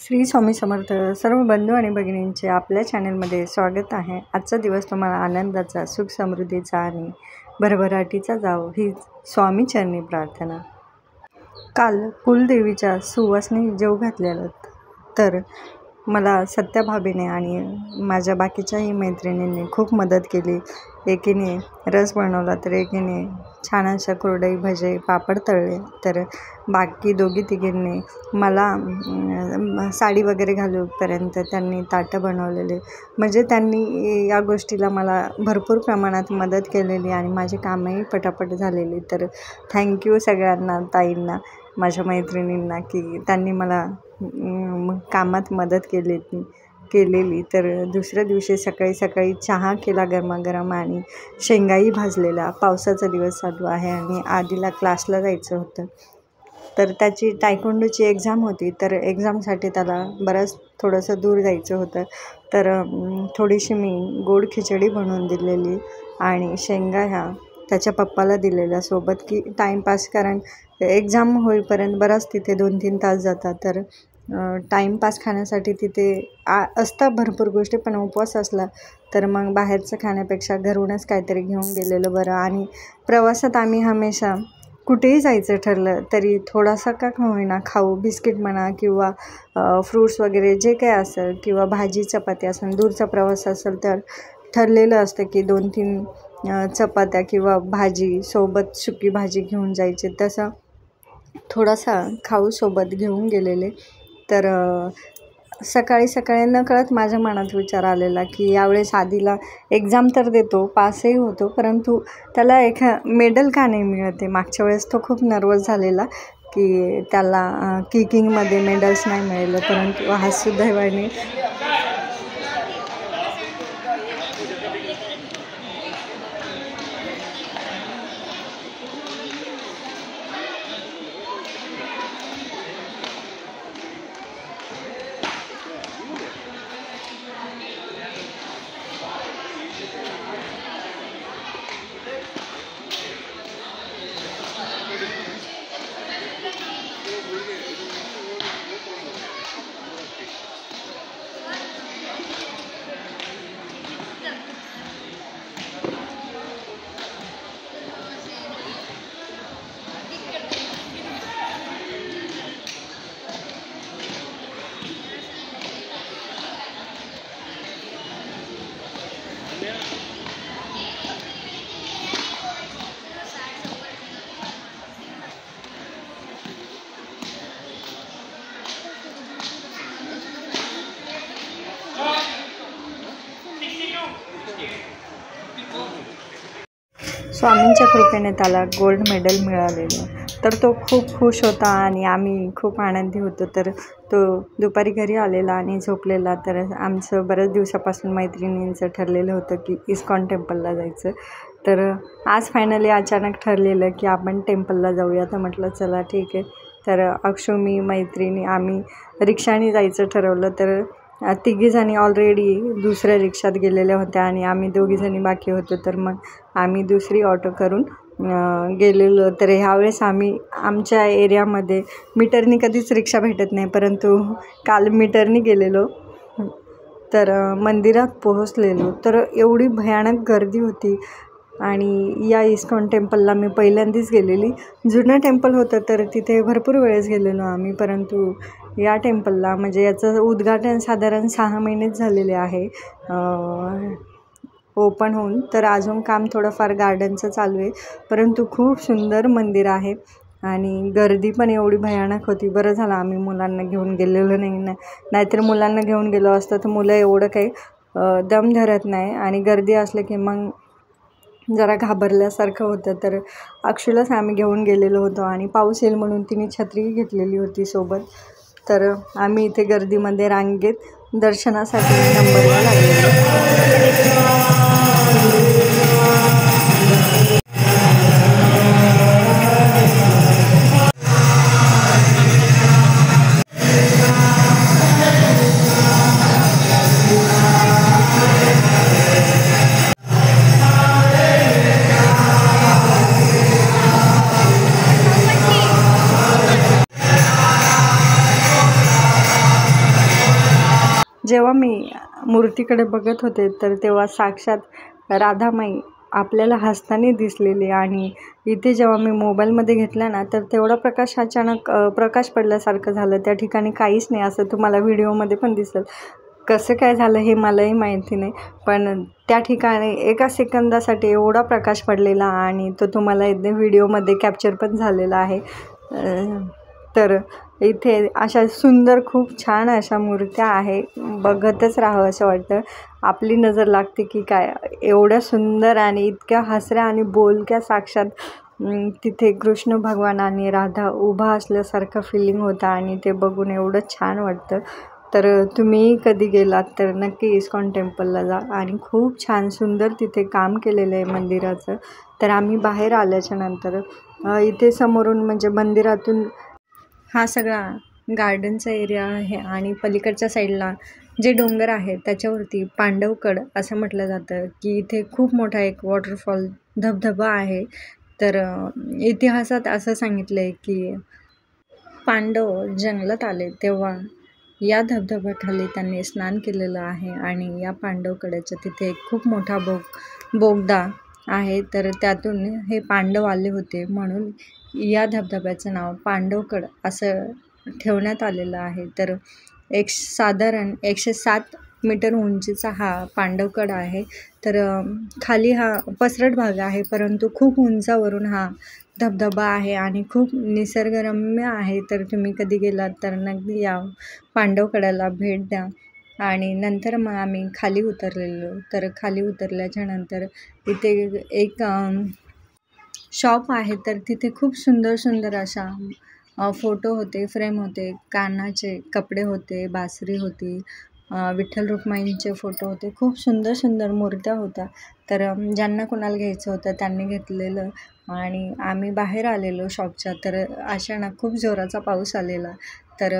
श्री स्वामी समर्थ. सर्व बंधू आणि भगिनींचे आपल्या चॅनलमध्ये स्वागत आहे. आजचा दिवस तुम्हाला आनंदाचा, सुख समृद्धीचा आणि भरभराटीचा जावो ही स्वामीचरणी प्रार्थना. काल कुलदेवीच्या सुवासनी जेव घातलेलं, तर मला सत्याभाबीने आणि माझ्या बाकीच्याही मैत्रिणींनी खूप मदत केली. एकीने रस बनवला, तर एकीने छान अशा कुरडई, भजे, पापड तळले, तर बाकी दोघी तिघींनी मला साडी वगैरे घालूपर्यंत त्यांनी ताटं बनवलेले. म्हणजे त्यांनी या गोष्टीला मला भरपूर प्रमाणात मदत केलेली आणि माझे कामही पटापट झालेली. तर थँक्यू सगळ्यांना, ताईंना, माझ्या मैत्रिणींना, की त्यांनी मला कामात मदत केलेली. तर दुसऱ्या दिवशी सकाळी चहा केला गरमागरम आणि शेंगाही भाजलेला. पावसाचा दिवस चालू आहे आणि आधीला क्लासला जायचं होतं, तर त्याची टायकोंडोची एक्झाम होती. तर एक्झामसाठी त्याला थोडंसं दूर जायचं होतं. तर थोडीशी मी गोड खिचडी बनवून दिलेली आणि शेंगा ह्या त्याच्या पप्पाला दिलेल्या सोबत, की टाईमपास, कारण एक्झाम होईपर्यंत बराच तिथे 2-3 तास जातात. तर टाईमपास खाण्यासाठी तिथे असतात भरपूर गोष्टी, पण उपवास असला तर मग बाहेरचं खाण्यापेक्षा घरूनच काहीतरी घेऊन गेलेलं बरं. आणि प्रवासात आम्ही हमेशा कुठेही जायचं ठरलं तरी थोडासा का होईना खाऊ, बिस्किट म्हणा किंवा फ्रूट्स वगैरे जे काही असेल, किंवा भाजी चपाती असेल, दूरचा प्रवास असेल तर ठरलेलं असतं की 2-3 चपात्या किंवा भाजी सोबत, सुकी भाजी घेऊन जायची. तसं थोडासा खाऊ सोबत घेऊन गेलेले. तर सकाळी नकळत माझ्या मनात विचार आलेला की यावेळेस आधीला एक्झाम तर देतो, पासही होतो, परंतु त्याला मेडल का नाही मिळते. मागच्या वेळेस तो खूप नर्वस झालेला की त्याला किकिंगमध्ये मेडल्स नाही मिळालं, परंतु हा सुदैवाने स्वामींच्या कृपेने त्याला गोल्ड मेडल मिळालेलं. तर तो खूप खुश होता आणि आम्ही खूप आनंदी होतो. तर तो दुपारी घरी आलेला आणि झोपलेला. तर आमचं बऱ्याच दिवसापासून मैत्रिणींचं ठरलेलं होतं की इस्कॉन टेम्पलला जायचं. तर आज फायनली अचानक ठरलेलं की आपण टेम्पलला जाऊया. तर म्हटलं चला ठीक आहे. तर अक्षू, मी, मैत्रिणी आम्ही रिक्षाने जायचं ठरवलं. तर तिघीजणी ऑलरेडी दुसऱ्या रिक्षात गेलेल्या होत्या आणि आम्ही दोघीजणी बाकी होतो. तर मग आम्ही दुसरी ऑटो करून गेलेलो. तर ह्यावेळेस आम्ही आमच्या एरियामध्ये मीटरनी कधीच रिक्षा भेटत नाही, परंतु काल मीटरनी गेलेलो. तर मंदिरात पोहोचलेलो तर एवढी भयानक गर्दी होती. आणि या इस्कॉन टेम्पलला मी पहिल्यांदाच गेलेली. जुनं टेम्पल होतं तर तिथे भरपूर वेळेस गेलेलो आम्ही, परंतु या टेम्पलला म्हणजे याचं उद्घाटन साधारण 6 महिनेच झालेले आहे ओपन होऊन. तर अजून काम थोडंफार गार्डनचं चालू आहे, परंतु खूप सुंदर मंदिर आहे. आणि गर्दी पण एवढी भयानक होती. बरं झालं आम्ही मुलांना घेऊन गेलेलो नाही, नाहीतर मुलांना घेऊन गेलो असतं तर मुलं एवढं काही दम धरत नाही आणि गर्दी असलं की मग जरा घाबरल्यासारखं होतं. तर अक्षूलाच आम्ही घेऊन गेलेलो होतो आणि पाऊस येईल म्हणून तिने छत्री घेतलेली होती सोबत. तर आम्ही इथे गर्दीमध्ये रांगेत दर्शनासाठी नंबरला लागलेलो. जेव्हा मी मूर्तीकडे बघत होते तर तेव्हा साक्षात राधामाई आपल्याला हसताना दिसलेली, आणि इथे जेव्हा मी मोबाईलमध्ये घेतला ना तर तेवढा प्रकाश अचानक प्रकाश पडल्यासारखं झालं. त्या ठिकाणी काहीच नाही, असं तुम्हाला व्हिडिओमध्ये पण दिसेल. कसं काय झालं हे मलाही माहिती नाही, पण त्या ठिकाणी एका सेकंदासाठी एवढा प्रकाश पडलेला, आणि तो तुम्हाला इथे व्हिडिओमध्ये कॅप्चर पण झालेला आहे. तर इथे अशा सुंदर खूप छान अशा मूर्त्या आहे, बघतच राहावं असं वाटतं. आपली नजर लागते की काय, एवढ्या सुंदर आणि इतक्या हसऱ्या आणि बोलक्या साक्षात तिथे कृष्ण भगवान आणि राधा उभा असल्यासारखं फिलिंग होतं, आणि ते बघून एवढं छान वाटतं. तर तुम्ही कधी गेलात तर नक्की इस्कॉन टेम्पलला जा, आणि खूप छान सुंदर तिथे काम केलेलं आहे मंदिराचं. तर आम्ही बाहेर आल्याच्या नंतर इथे समोरून म्हणजे मंदिरातून हा सगळा गार्डनचा एरिया आहे, आणि पलीकडच्या साईडला जे डोंगर आहे त्याच्यावरती पांडवकड असं म्हटलं जातं की इथे खूप मोठा एक वॉटरफॉल धबधबा आहे. तर इतिहासात असं सांगितलं आहे की पांडव जंगलात आले तेव्हा या धबधब्याखाली त्यांनी स्नान केलेलं आहे, आणि या पांडवकड्याच्या तिथे एक खूप मोठा बोगदा आहे. तर त्यातून हे पांडव आले होते, म्हणून या धबधब्याचं नाव पांडवकड असं ठेवण्यात आलेलं आहे. तर साधारण 107 मीटर उंचीचा हा पांडवकड आहे. तर खाली हा पसरट भाग आहे, परंतु खूप उंचावरून हा धबधबा आहे आणि खूप निसर्गरम्य आहे. तर तुम्ही कधी गेलात तर नक्की या पांडवकड्याला भेट द्या. आणि नंतर मग आम्ही खाली उतरलेलो. तर खाली उतरल्याच्या नंतर इथे एक शॉप आहे, तर तिथे खूप सुंदर सुंदर अशा फोटो होते, फ्रेम होते, कानाचे कपडे होते, बासरी होती, विठ्ठल रुक्माईंचे फोटो होते, खूप सुंदर सुंदर मूर्त्या होत्या. तर ज्यांना कोणाला घ्यायचं होतं त्यांनी घेतलेलं, आणि आम्ही बाहेर आलेलो शॉपच्या. तर अचानक खूप जोराचा पाऊस आलेला. तर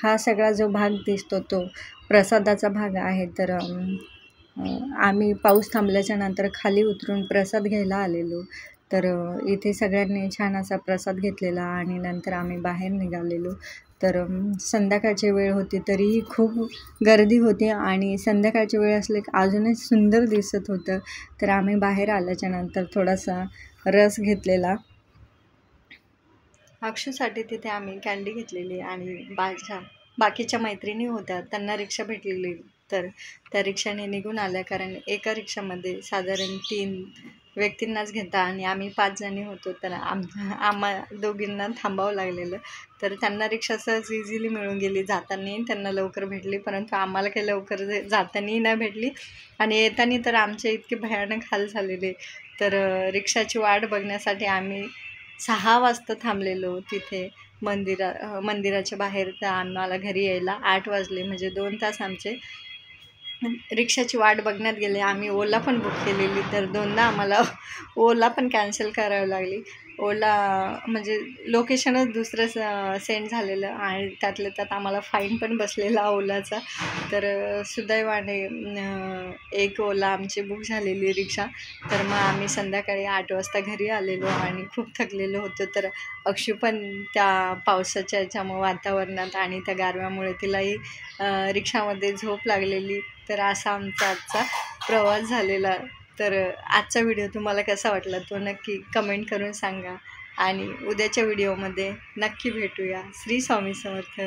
हा सगळा जो भाग दिसतो तो प्रसादाचा भाग आहे. तर आम्ही पाऊस थांबल्याच्या नंतर खाली उतरून प्रसाद घ्यायला आलेलो. तर इथे सगळ्यांनी छान असा प्रसाद घेतलेला, आणि नंतर आम्ही बाहेर निघालेलो. तर संध्याकाळची वेळ होती तरीही खूप गर्दी होती, आणि संध्याकाळची वेळ असले की अजूनच सुंदर दिसत होतं. तर आम्ही बाहेर आल्याच्या नंतर थोडासा रस घेतलेला. अक्षूसाठी तिथे आम्ही कँडी घेतलेली, आणि बाकीच्या मैत्रिणी होत्या त्यांना रिक्षा भेटलेली. तर त्या रिक्षाने निघून आल्या, कारण एका रिक्षामध्ये साधारण 3 व्यक्तींनाच घेता, आणि आम्ही 5 जणी होतो. तर आम्हा दोघींना थांबावं लागलेलं. तर त्यांना रिक्षा सहज इझिली मिळून गेली. जातानाही त्यांना लवकर भेटली, परंतु आम्हाला काही लवकर जातानाही नाही भेटली, आणि येताना तर आमचे इतके भयानक हाल झालेले. तर रिक्षाची वाट बघण्यासाठी आम्ही 6 वाजता थांबलेलो तिथे मंदिराच्या बाहेर. तर आम्हाला घरी यायला 8 वाजले, म्हणजे 2 तास आमचे रिक्षाची वाट बघण्यात गेले. आम्ही ओला पण बुक केलेली, तर 2दा आम्हाला ओला पण कॅन्सल करावी लागली. ओला म्हणजे लोकेशनच दुसरं सेंड झालेलं, आणि त्यातल्या त्यात आम्हाला फाईन पण बसलेला ओलाचा. तर सुदैवाने एक ओला आमची बुक झालेली रिक्षा. तर मग आम्ही संध्याकाळी 8 वाजता घरी आलेलो, आणि खूप थकलेलो होतो. तर अक्षू पण त्या पावसाच्या याच्यामुळे वातावरणात आणि त्या गारव्यामुळे तिलाही रिक्षामध्ये झोप लागलेली. तर असा आमचा आजचा प्रवास झालेला. तर आजचा व्हिडिओ तुम्हाला कसा वाटला तो नक्की कमेंट करून सांगा, आणि उद्याच्या व्हिडिओमध्ये नक्की भेटूया. श्री स्वामी समर्थ.